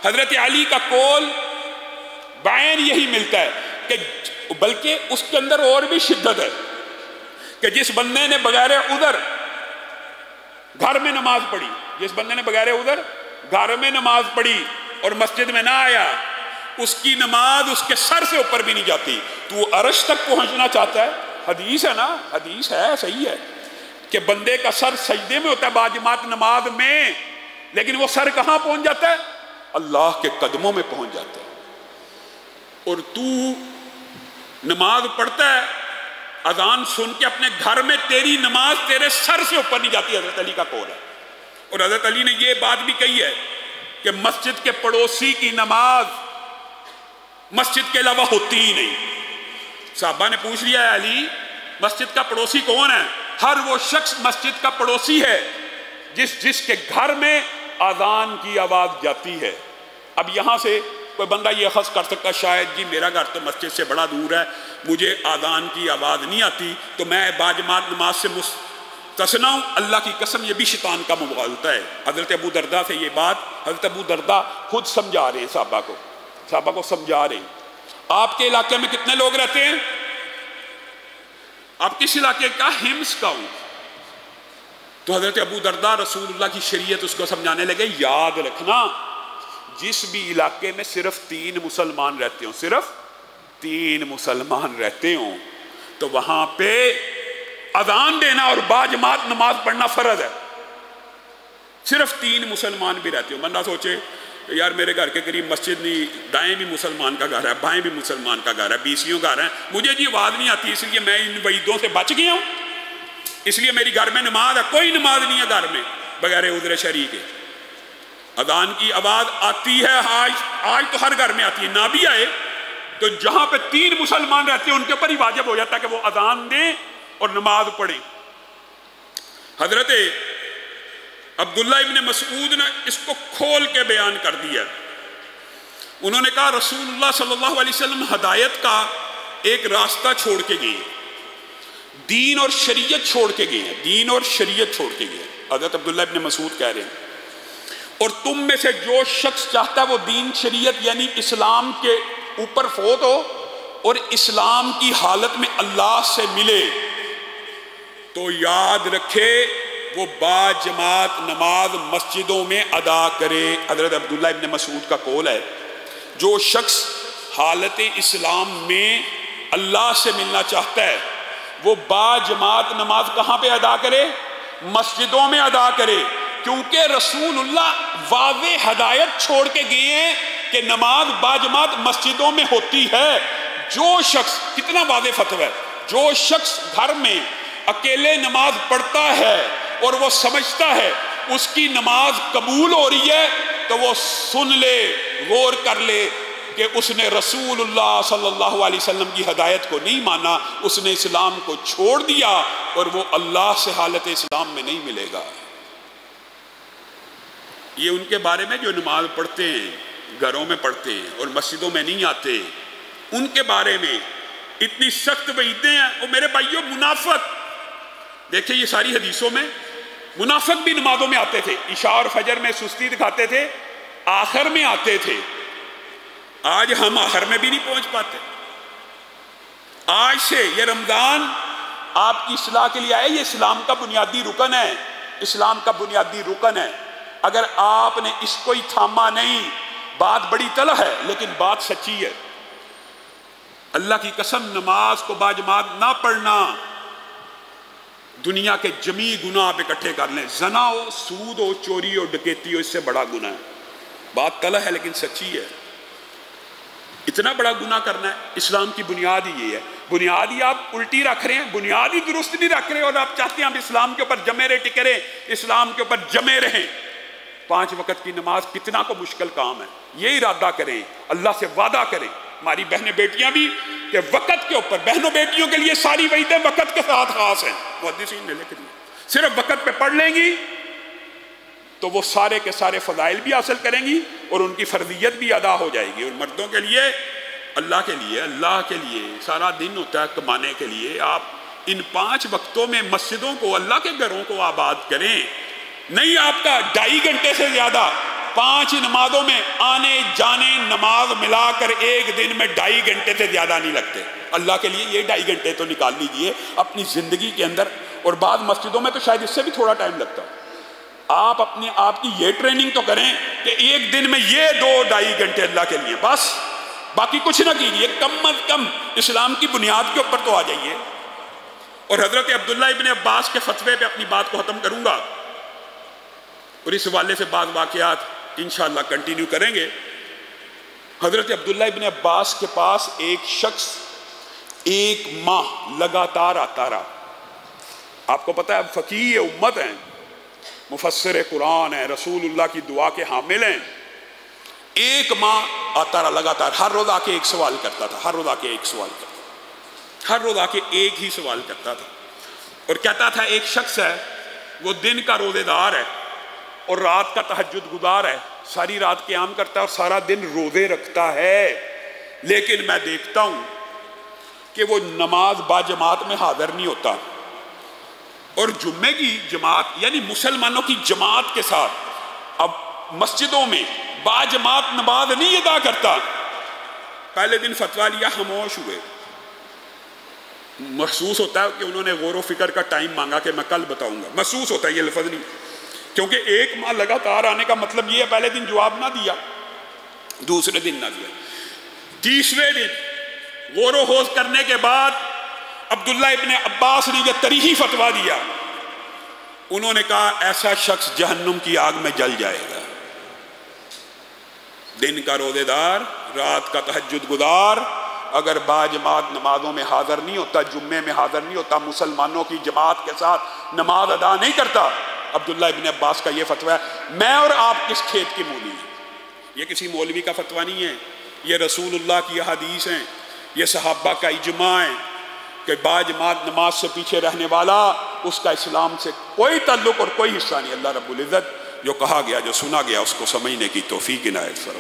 حضرت علی کا قول بعین یہی ملتا ہے کہ بلکہ اس کے اندر اور بھی شدت ہے کہ جس بندے نے بغیر عذر گھر میں نماز پڑھی، جس بندے نے بغیر عذر گھر میں نماز پڑھی اور مسجد میں نہ آیا، اس کی نماز اس کے سر سے اوپر بھی نہیں جاتی۔ تو عرش تک پہنچنا چاہتا ہے، حدیث ہے نا، حدیث ہے، صحیح ہے کہ بندے کا سر سجدے میں ہوتا ہے باجماعت نماز میں، لیکن وہ سر کہاں پہنچ جاتا ہے؟ اللہ کے قدموں میں پہنچ جاتا ہے۔ اور تو نماز پڑھتا ہے، اذان سن کے اپنے گھر میں تیری نماز تیرے سر سے اوپر نہیں جاتی، حضرت علی کا قول ہے۔ اور حضرت علی نے یہ بات بھی کہی ہے کہ مسجد کے پڑوسی کی نماز مسجد کے علاوہ ہوتی ہی نہیں۔ صحابہ نے پوچھ لیا ہے علی مسجد کا پڑوسی کون ہے؟ ہر وہ شخص مسجد کا پڑوسی ہے جس کے گھر میں اذان کی آواز جاتی ہے۔ اب یہاں سے کوئی بندہ یہ اخذ کر سکتا شاید جی میرا گھر تو مسجد سے بڑا دور ہے، مجھے اذان کی آواز نہیں آتی تو میں باجماعت نماز سے مستثنی ہوں۔ اللہ کی قسم یہ بھی شیطان کا مغالطہ ہے۔ حضرت ابو درداء سے یہ بات حضرت ابو درداء خود سمجھا رہے ہیں صحابہ کو سمجھا رہے ہیں۔ آپ کے علاقے میں کتنے لوگ رہتے ہیں؟ آپ کس علاقے کا؟ ہمس کا ہوں۔ تو حضرت ابو درداء رسول اللہ کی شریعت اس کو سمجھانے لگے، یاد رکھنا جس بھی علاقے میں صرف 3 مسلمان رہتے ہوں، صرف 3 مسلمان رہتے ہوں تو وہاں پہ اذان دینا اور باجماعت نماز پڑھنا فرض ہے۔ صرف 3 مسلمان بھی رہتے ہوں۔ بندہ سوچے یار میرے گھر کے قریب مسجد نہیں، دائیں بھی مسلمان کا گھر ہے، بائیں بھی مسلمان کا گھر ہے، بیسیوں گھر ہیں، مجھے جی آواز نہیں آتی اس لیے میں ان وعیدوں سے بچ گیا ہوں، اس لیے میری گھر میں نماز ہے۔ کوئی نماز نہیں ہے گھر میں بغیر عذر شرعی کے۔ اذان کی آواز آتی ہے، آج تو ہر گھر میں آتی ہے، نہ بھی آئے تو جہاں پہ 3 مسلمان رہتے ہیں ان کے اوپر ہی واجب ہو جاتا ہے کہ وہ اذان دیں اور نماز پڑھیں۔ حضرت عبداللہ ابن مسعود نے اس کو کھول کے بیان کر دیا۔ انہوں نے کہا رسول اللہ صلی اللہ علیہ وسلم ہدایت کا ایک راستہ چھوڑ کے گئے، دین اور شریعت چھوڑ کے گئے ہیں، دین اور شریعت چھوڑ کے گئے۔ حضرت عبداللہ ابن مسعود کہہ رہے ہیں اور تم میں سے جو شخص چاہتا ہے وہ دین شریعت یعنی اسلام کے اوپر فوت ہو اور اسلام کی حالت میں اللہ سے ملے تو یاد رکھے وہ باجماعت نماز مسجدوں میں ادا کرے۔ حضرت عبداللہ ابن مسعود کا قول ہے جو شخص حالت اسلام میں اللہ سے ملنا چاہتا ہے وہ باجماعت نماز کہاں پہ ادا کرے؟ مسجدوں میں ادا کرے، کیونکہ رسول اللہ واضح ہدایت چھوڑ کے گئے ہیں کہ نماز باجماعت مسجدوں میں ہوتی ہے۔ جو شخص، کتنا واضح فتویٰ ہے، جو شخص گھر میں اکیلے نماز پڑھتا ہے اور وہ سمجھتا ہے اس کی نماز قبول ہو رہی ہے تو وہ سن لے، غور کر لے کہ اس نے رسول اللہ صلی اللہ علیہ وسلم کی ہدایت کو نہیں مانا، اس نے اسلام کو چھوڑ دیا اور وہ اللہ سے حالت اسلام میں نہیں ملے گا۔ یہ ان کے بارے میں جو نماز پڑھتے ہیں، گھروں میں پڑھتے ہیں اور مسجدوں میں نہیں آتے، ان کے بارے میں اتنی سخت وعیدیں ہیں۔ اور میرے بھائیوں منافق، دیکھیں یہ ساری حدیثوں میں منافق بھی نمازوں میں آتے تھے، عشاء اور فجر میں سستی دکھاتے تھے، آخر میں آتے تھے۔ آج ہم آخر میں بھی نہیں پہنچ پاتے۔ آج سے یہ رمضان آپ کی اصلاح کے لیے آئے، یہ اسلام کا بنیادی رکن ہے، اسلام کا بنیادی رکن ہے۔ اگر آپ نے اس کو ہی تھاما نہیں، بات بڑی تلخ ہے لیکن بات سچی ہے۔ اللہ کی قسم نماز کو باجماعت نہ پڑھنا دنیا کے جمی گناہ آپ اکٹھے کر لیں، زنا ہو، سود ہو، چوری ہو، ڈکیتی ہو، اس سے بڑا گناہ ہے۔ بات تلخ ہے لیکن سچی ہے۔ اتنا بڑا گناہ کرنا ہے۔ اسلام کی بنیاد ہی یہ ہے، بنیاد ہی آپ الٹی رکھ رہے ہیں، بنیاد ہی درست نہیں رکھ رہے اور آپ چاہتے ہیں ہم اسلام کے اوپر جمے رہے، ٹکے رہے، اسلام کے اوپر جمے رہیں۔ 5 وقت کی نماز کتنا کو مشکل کام ہے، یہ ارادہ کریں، اللہ سے وعدہ کریں۔ ہماری بہنیں بیٹیاں بھی کہ وقت کے اوپر، بہنوں بیٹیوں کے لیے ساری وعیدیں وقت کے ساتھ خاص ہیں، محدثین نے لکھ دیا۔ صرف وقت پہ پڑھ لیں گی تو وہ سارے کے سارے فضائل بھی حاصل کریں گی اور ان کی فرضیت بھی ادا ہو جائے گی۔ اور مردوں کے لیے اللہ کے لیے سارا دن ہوتا ہے کمانے کے لیے۔ آپ ان 5 وقتوں میں مسجدوں کو، اللہ کے گھروں کو آباد کریں۔ نہیں آپ کا 2.5 گھنٹے سے زیادہ 5 نمازوں میں آنے جانے نماز ملا کر ایک دن میں 2.5 گھنٹے سے زیادہ نہیں لگتے. اللہ کے لیے یہ 2.5 گھنٹے تو نکال لیجئے اپنی زندگی کے اندر. اور بعض مسجدوں میں تو شاید اس سے بھی تھوڑا ٹائم لگتا. آپ اپنے آپ کی یہ ٹریننگ تو کریں کہ ایک دن میں یہ 2-2.5 گھنٹے اللہ کے لیے بس، باقی کچھ نہ کیجیے. کم از کم اسلام کی بنیاد کے اوپر تو آ جائیے. اور حضرت عبداللہ ابن عباس کے فتوے پہ اپنی بات کو ختم کروں گا، اور اس حوالے سے بعض واقعات انشاءاللہ کنٹینیو کریں گے. حضرت عبداللہ ابن عباس کے پاس ایک شخص 1 ماہ لگاتار آتا رہا. آپ کو پتہ ہے فقیہ امت ہیں، مفسر قرآن ہیں، رسول اللہ کی دعا کے حامل ہیں. 1 ماہ آتا رہا لگاتار. ہر روز آ کے ایک سوال کرتا تھا، ہر روز آ کے ایک سوال کرتا تھا، ہر روز آ کے ایک ہی سوال کرتا تھا. اور کہتا تھا ایک شخص ہے وہ دن کا روزے دار ہے اور رات کا تہجد گزار ہے، ساری رات قیام کرتا ہے اور سارا دن روزے رکھتا ہے، لیکن میں دیکھتا ہوں کہ وہ نماز با جماعت میں حاضر نہیں ہوتا. اور جمعے کی جماعت یعنی مسلمانوں کی جماعت کے ساتھ اب مسجدوں میں با جماعت نماز نہیں ادا کرتا. پہلے دن فتویٰ لیا، خاموش ہوئے. محسوس ہوتا ہے کہ انہوں نے غور و فکر کا ٹائم مانگا کہ میں کل بتاؤں گا. محسوس ہوتا ہے، یہ لفظ نہیں، کیونکہ 1 ماہ لگاتار آنے کا مطلب یہ ہے پہلے دن جواب نہ دیا، دوسرے دن نہ دیا، تیسرے دن غور و خوض کرنے کے بعد عبداللہ ابن عباس نے یہ تریحی فتویٰ دیا. انہوں نے کہا ایسا شخص جہنم کی آگ میں جل جائے گا. دن کا روزے دار، رات کا تہجد گزار، اگر با جماعت نمازوں میں حاضر نہیں ہوتا، جمعے میں حاضر نہیں ہوتا، مسلمانوں کی جماعت کے ساتھ نماز ادا نہیں کرتا. عبداللہ ابن عباس کا یہ فتویٰ ہے. میں اور آپ کس کھیت کی مولی ہیں؟ یہ کسی مولوی کا فتویٰ نہیں ہے، یہ رسول اللہ کی حدیث ہیں، یہ صحابہ کا اجماع ہے کہ با جماعت نماز سے پیچھے رہنے والا اس کا اسلام سے کوئی تعلق اور کوئی حصہ نہیں. اللہ رب العزت جو کہا گیا، جو سنا گیا، اس کو سمجھنے کی توفیق عنایت فرمائے.